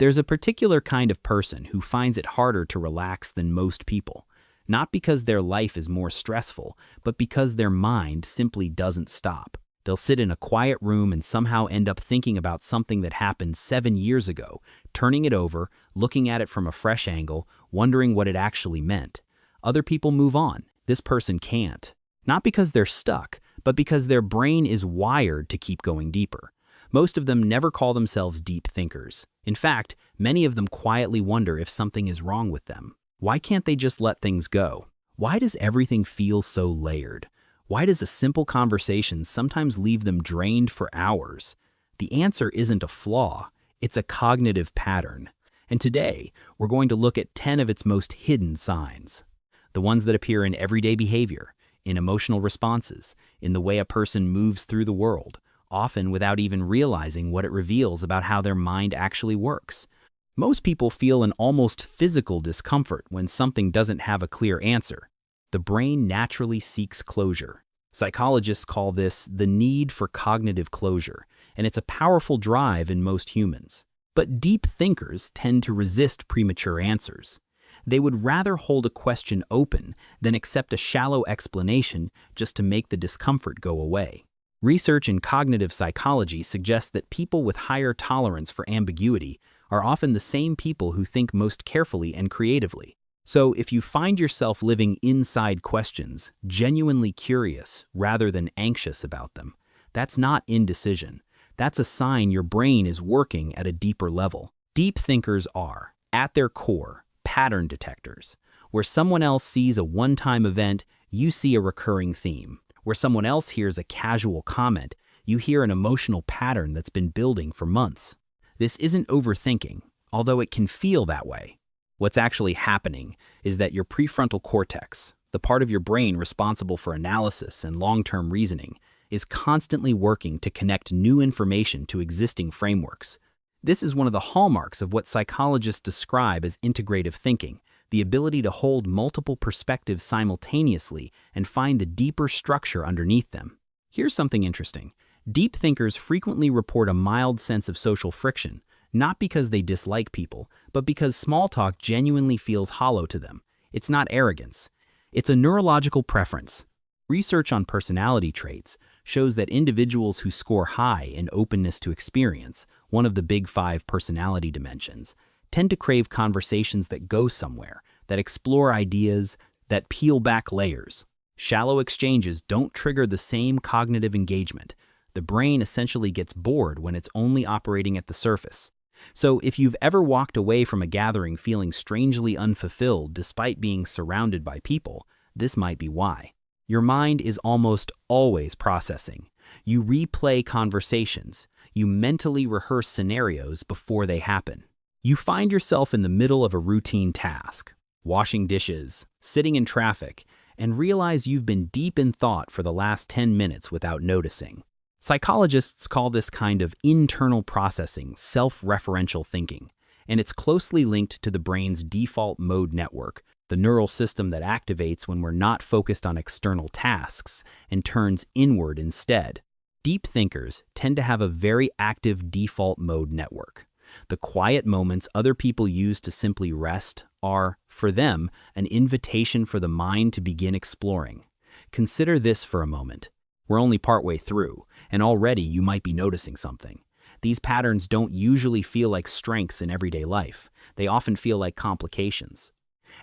There's a particular kind of person who finds it harder to relax than most people, not because their life is more stressful, but because their mind simply doesn't stop. They'll sit in a quiet room and somehow end up thinking about something that happened 7 years ago, turning it over, looking at it from a fresh angle, wondering what it actually meant. Other people move on. This person can't. Not because they're stuck, but because their brain is wired to keep going deeper. Most of them never call themselves deep thinkers. In fact, many of them quietly wonder if something is wrong with them. Why can't they just let things go? Why does everything feel so layered? Why does a simple conversation sometimes leave them drained for hours? The answer isn't a flaw, it's a cognitive pattern. And today, we're going to look at 10 of its most hidden signs. The ones that appear in everyday behavior, in emotional responses, in the way a person moves through the world, often without even realizing what it reveals about how their mind actually works. Most people feel an almost physical discomfort when something doesn't have a clear answer. The brain naturally seeks closure. Psychologists call this the need for cognitive closure, and it's a powerful drive in most humans. But deep thinkers tend to resist premature answers. They would rather hold a question open than accept a shallow explanation just to make the discomfort go away. Research in cognitive psychology suggests that people with higher tolerance for ambiguity are often the same people who think most carefully and creatively. So if you find yourself living inside questions, genuinely curious rather than anxious about them, that's not indecision. That's a sign your brain is working at a deeper level. Deep thinkers are, at their core, pattern detectors. Where someone else sees a one-time event, you see a recurring theme. Where someone else hears a casual comment, you hear an emotional pattern that's been building for months. This isn't overthinking, although it can feel that way. What's actually happening is that your prefrontal cortex, the part of your brain responsible for analysis and long-term reasoning, is constantly working to connect new information to existing frameworks. This is one of the hallmarks of what psychologists describe as integrative thinking, the ability to hold multiple perspectives simultaneously and find the deeper structure underneath them. Here's something interesting. Deep thinkers frequently report a mild sense of social friction, not because they dislike people, but because small talk genuinely feels hollow to them. It's not arrogance. It's a neurological preference. Research on personality traits shows that individuals who score high in openness to experience, one of the big 5 personality dimensions, tend to crave conversations that go somewhere, that explore ideas, that peel back layers. Shallow exchanges don't trigger the same cognitive engagement. The brain essentially gets bored when it's only operating at the surface. So if you've ever walked away from a gathering feeling strangely unfulfilled despite being surrounded by people, this might be why. Your mind is almost always processing. You replay conversations. You mentally rehearse scenarios before they happen. You find yourself in the middle of a routine task, washing dishes, sitting in traffic, and realize you've been deep in thought for the last 10 minutes without noticing. Psychologists call this kind of internal processing self-referential thinking, and it's closely linked to the brain's default mode network, the neural system that activates when we're not focused on external tasks and turns inward instead. Deep thinkers tend to have a very active default mode network. The quiet moments other people use to simply rest are, for them, an invitation for the mind to begin exploring. Consider this for a moment. We're only partway through, and already you might be noticing something. These patterns don't usually feel like strengths in everyday life. They often feel like complications.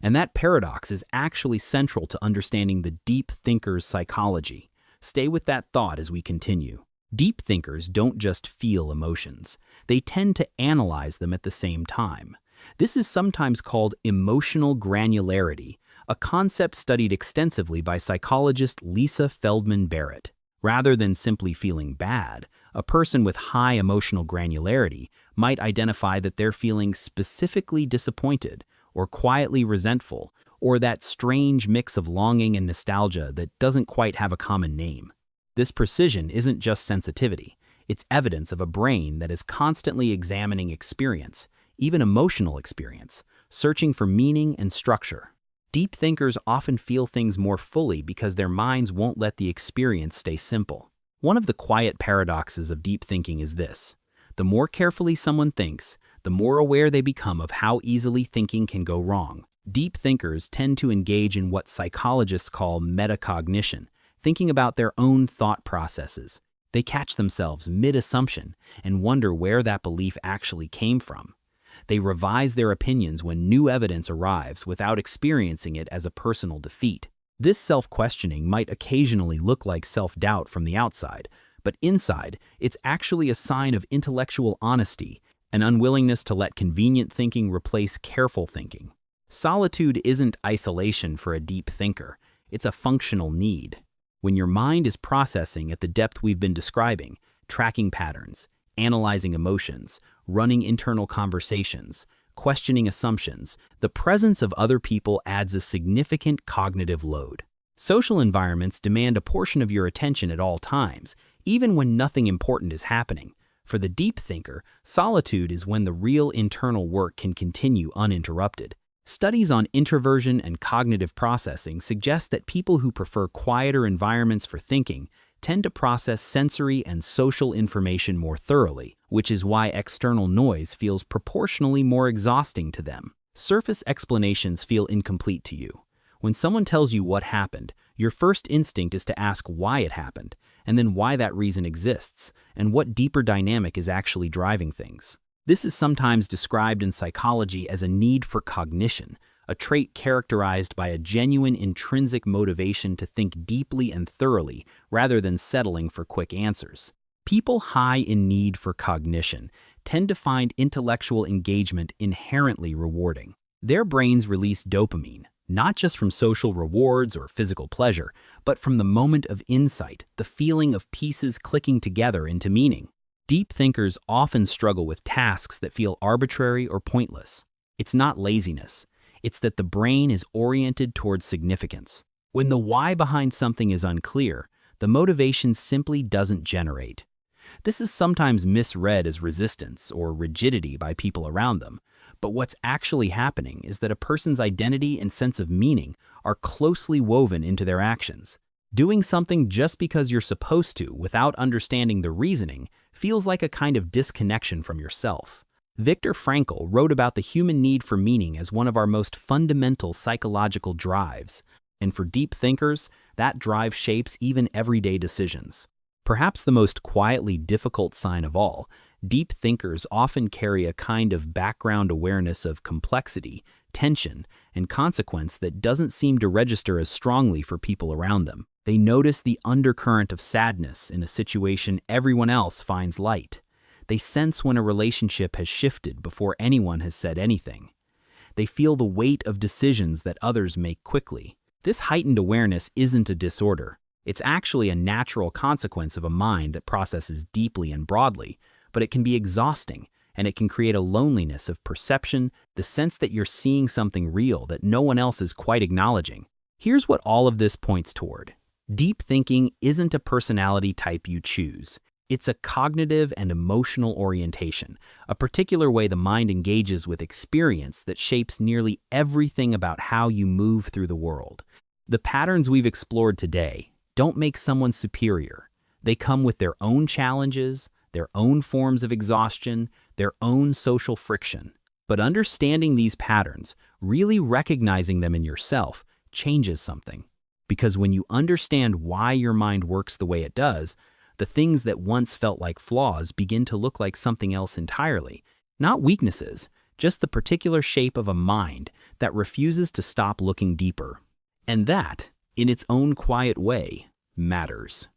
And that paradox is actually central to understanding the deep thinker's psychology. Stay with that thought as we continue. Deep thinkers don't just feel emotions. They tend to analyze them at the same time. This is sometimes called emotional granularity, a concept studied extensively by psychologist Lisa Feldman Barrett. Rather than simply feeling bad, a person with high emotional granularity might identify that they're feeling specifically disappointed or quietly resentful, or that strange mix of longing and nostalgia that doesn't quite have a common name. This precision isn't just sensitivity, it's evidence of a brain that is constantly examining experience, even emotional experience, searching for meaning and structure. Deep thinkers often feel things more fully because their minds won't let the experience stay simple. One of the quiet paradoxes of deep thinking is this: the more carefully someone thinks, the more aware they become of how easily thinking can go wrong. Deep thinkers tend to engage in what psychologists call metacognition, thinking about their own thought processes. They catch themselves mid-assumption and wonder where that belief actually came from. They revise their opinions when new evidence arrives without experiencing it as a personal defeat. This self-questioning might occasionally look like self-doubt from the outside, but inside, it's actually a sign of intellectual honesty, an unwillingness to let convenient thinking replace careful thinking. Solitude isn't isolation for a deep thinker, it's a functional need. When your mind is processing at the depth we've been describing, tracking patterns, analyzing emotions, running internal conversations, questioning assumptions, the presence of other people adds a significant cognitive load. Social environments demand a portion of your attention at all times, even when nothing important is happening. For the deep thinker, solitude is when the real internal work can continue uninterrupted. Studies on introversion and cognitive processing suggest that people who prefer quieter environments for thinking tend to process sensory and social information more thoroughly, which is why external noise feels proportionally more exhausting to them. Surface explanations feel incomplete to you. When someone tells you what happened, your first instinct is to ask why it happened, and then why that reason exists, and what deeper dynamic is actually driving things. This is sometimes described in psychology as a need for cognition, a trait characterized by a genuine intrinsic motivation to think deeply and thoroughly rather than settling for quick answers. People high in need for cognition tend to find intellectual engagement inherently rewarding. Their brains release dopamine, not just from social rewards or physical pleasure, but from the moment of insight, the feeling of pieces clicking together into meaning. Deep thinkers often struggle with tasks that feel arbitrary or pointless. It's not laziness. It's that the brain is oriented towards significance. When the why behind something is unclear, the motivation simply doesn't generate. This is sometimes misread as resistance or rigidity by people around them, but what's actually happening is that a person's identity and sense of meaning are closely woven into their actions. Doing something just because you're supposed to without understanding the reasoning feels like a kind of disconnection from yourself. Viktor Frankl wrote about the human need for meaning as one of our most fundamental psychological drives, and for deep thinkers, that drive shapes even everyday decisions. Perhaps the most quietly difficult sign of all, deep thinkers often carry a kind of background awareness of complexity, tension, and consequence that doesn't seem to register as strongly for people around them. They notice the undercurrent of sadness in a situation everyone else finds light. They sense when a relationship has shifted before anyone has said anything. They feel the weight of decisions that others make quickly. This heightened awareness isn't a disorder. It's actually a natural consequence of a mind that processes deeply and broadly, but it can be exhausting, and it can create a loneliness of perception, the sense that you're seeing something real that no one else is quite acknowledging. Here's what all of this points toward. Deep thinking isn't a personality type you choose. It's a cognitive and emotional orientation, a particular way the mind engages with experience that shapes nearly everything about how you move through the world. The patterns we've explored today don't make someone superior. They come with their own challenges, their own forms of exhaustion, their own social friction. But understanding these patterns, really recognizing them in yourself, changes something. Because when you understand why your mind works the way it does, the things that once felt like flaws begin to look like something else entirely. Not weaknesses, just the particular shape of a mind that refuses to stop looking deeper. And that, in its own quiet way, matters.